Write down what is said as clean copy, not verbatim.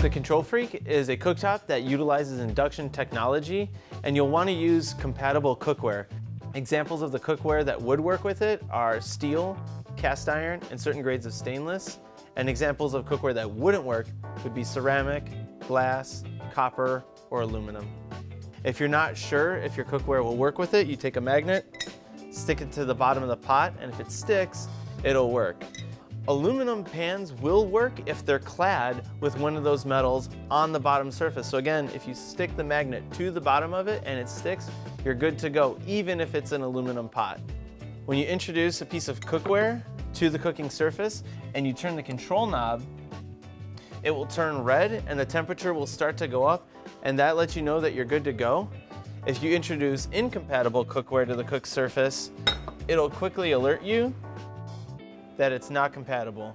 The KontrolFreak is a cooktop that utilizes induction technology, and you'll want to use compatible cookware. Examples of the cookware that would work with it are steel, cast iron, and certain grades of stainless. And examples of cookware that wouldn't work would be ceramic, glass, copper, or aluminum. If you're not sure if your cookware will work with it, you take a magnet, stick it to the bottom of the pot, and if it sticks, it'll work. Aluminum pans will work if they're clad with one of those metals on the bottom surface. So again, if you stick the magnet to the bottom of it and it sticks, you're good to go, even if it's an aluminum pot. When you introduce a piece of cookware to the cooking surface and you turn the control knob, it will turn red and the temperature will start to go up, and that lets you know that you're good to go. If you introduce incompatible cookware to the cooked surface, it'll quickly alert you that it's not compatible.